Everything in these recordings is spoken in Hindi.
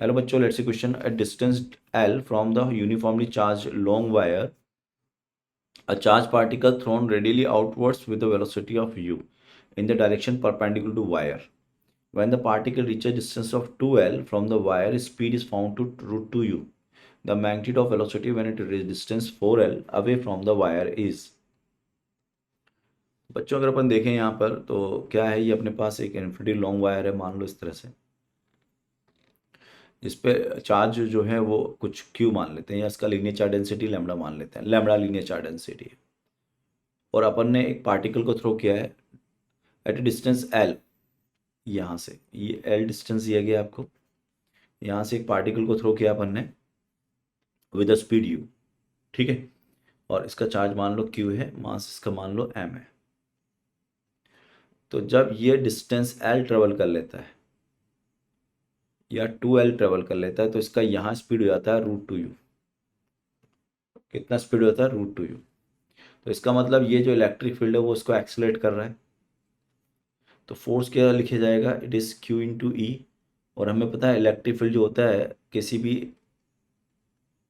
हेलो बच्चों, let's see question. At distance L from the uniformly charge long wire, a charged particle thrown radially outwards with the velocity of u in the direction perpendicular to wire. When the particle reaches a distance of 2L from the wire, its speed is found to root 2u. The magnitude of velocity when it reaches distance 4L away from the wire is। बच्चों अगर अपन देखें यहाँ पर तो क्या है, ये अपने पास एक इन्फिनिटी लॉन्ग वायर है, मान लो इस तरह से। इस पे चार्ज जो है वो कुछ क्यू मान लेते हैं, या इसका लीनियर चार्ज डेंसिटी लैम्बडा मान लेते हैं, लैम्बडा लीनियर चार्ज डेंसिटी है। और अपन ने एक पार्टिकल को थ्रो किया है एट ए डिस्टेंस एल, यहाँ से ये एल डिस्टेंस दिया गया आपको। यहाँ से एक पार्टिकल को थ्रो किया अपन ने विद अ स्पीड यू, ठीक है। और इसका चार्ज मान लो क्यू है, मास इसका मान लो एम है। तो जब ये डिस्टेंस एल ट्रेवल कर लेता है या 2L ट्रेवल कर लेता है, तो इसका यहाँ स्पीड हो जाता है √2u। कितना स्पीड होता है? √2u। तो इसका मतलब ये जो इलेक्ट्रिक फील्ड है वो इसको एक्सेलरेट कर रहा है। तो फोर्स क्या लिखा जाएगा? इट इज़ Q इंटू ई। और हमें पता है इलेक्ट्रिक फील्ड जो होता है किसी भी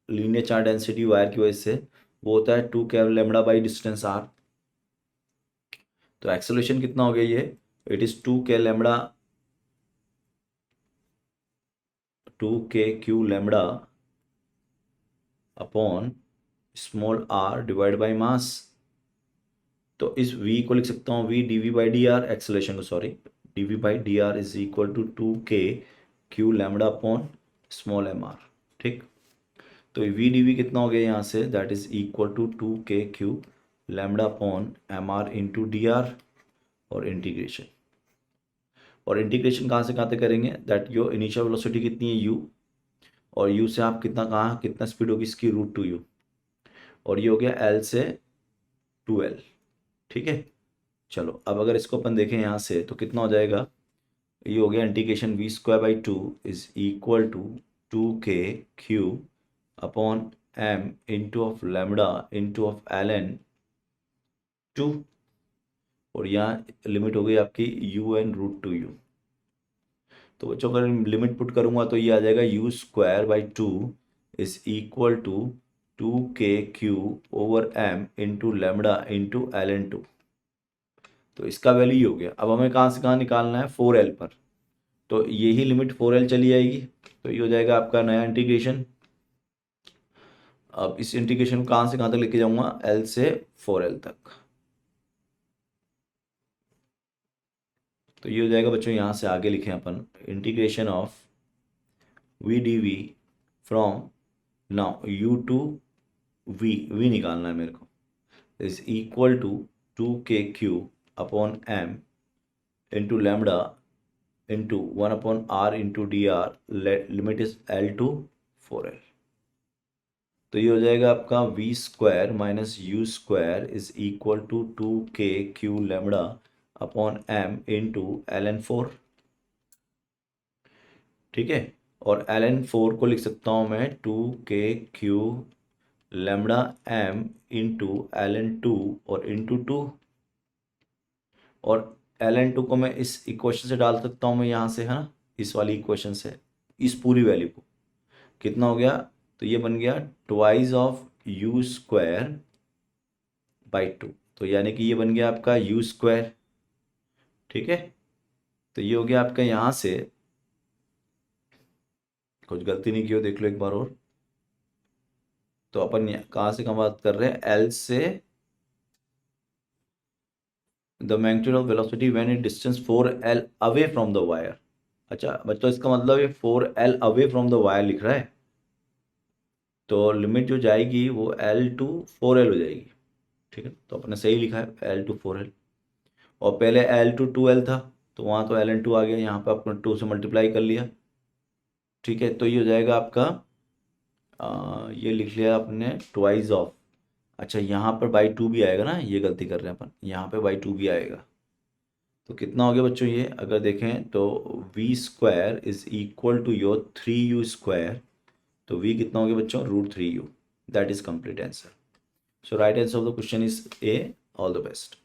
लीनियर चार्ज डेंसिटी वायर की वजह से, वो होता है 2K lambda by distance r। तो एक्सेलरेशन कितना हो गया ये? It is 2K lambda 2KQ lambda upon small r divide by mass. तो इस v को लिख सकता हूँ v dv by D R, acceleration को, sorry, dv by D R is equal to 2KQ lambda upon small mr, ठीक। तो v dv कितना हो गया यहाँ से? That is equal to 2KQ lambda upon mr into D R. और इंटीग्रेशन, और इंटीग्रेशन कहाँ से कहाँ तक करेंगे? दैट योर इनिशियल वेलोसिटी कितनी है u, और u से आप कितना स्पीड होगी इसकी? √2u। और ये हो गया l से 2L, ठीक है। चलो अब अगर इसको अपन देखें यहाँ से तो कितना हो जाएगा? ये हो गया integration v²/2 is equal to 2KQ upon m into of lambda into of ln 2। और यहाँ लिमिट हो गई आपकी un √2u। तो बच्चों अगर लिमिट पुट करूँगा तो ये आ जाएगा u²/2 is equal to 2KQ over m into lambda into ln 2। तो इसका वैल्यू हो गया। अब हमें कहाँ से कहाँ निकालना है? 4L पर। तो यही लिमिट 4L चली जाएगी, तो ये हो जाएगा आपका नया इंटीग्रेशन। अब इस इंटीग्रेशन को कहाँ से कहाँ तक लेके जाऊंगा? L से 4L तक। तो ये हो जाएगा बच्चों, यहाँ से आगे लिखें अपन integration of v dv from now u to v निकालना है मेरे को, is equal to 2KQ upon m into lambda into 1/r into D R, limit is L to 4L। तो ये हो जाएगा आपका v² minus u² is equal to 2KQ lambda upon m into ln 4, ठीक है। और ln 4 को लिख सकता हूँ मैं 2KQ lambda m into ln 2 और इंटू 2। और ln 2 को मैं इस इक्वेशन से डाल सकता हूँ मैं यहाँ से, है ना, इस वाली इक्वेशन से इस पूरी वैल्यू को। कितना हो गया? तो ये बन गया ट्वाइस ऑफ u²/2। तो यानी कि ये बन गया आपका u², ठीक है। तो ये हो गया आपका, यहाँ से कुछ गलती नहीं की हो देख लो एक बार और। तो अपन कहाँ से कहाँ बात कर रहे हैं? L से the magnitude of velocity when it distance 4L away from the wire. अच्छा बच्चों, इसका मतलब ये 4L away from the wire लिख रहा है। तो लिमिट जो जाएगी वो L टू 4L हो जाएगी, ठीक है। तो अपने सही लिखा है L टू 4L। और पहले L टू 2L था, तो वहाँ तो ln 2 आ गया, यहाँ पे आपने 2 से मल्टीप्लाई कर लिया, ठीक है। तो ये हो जाएगा आपका ये लिख लिया आपने ट्वाइस ऑफ। अच्छा यहाँ पर बाई 2 भी आएगा ना, ये गलती कर रहे हैं अपन, यहाँ पे बाई 2 भी आएगा। तो कितना हो गया बच्चों? ये अगर देखें तो v² is equal to your 3u²। तो v कितना हो गया बच्चों? √3u। That is complete answer. So right answer of the question is A। All the best.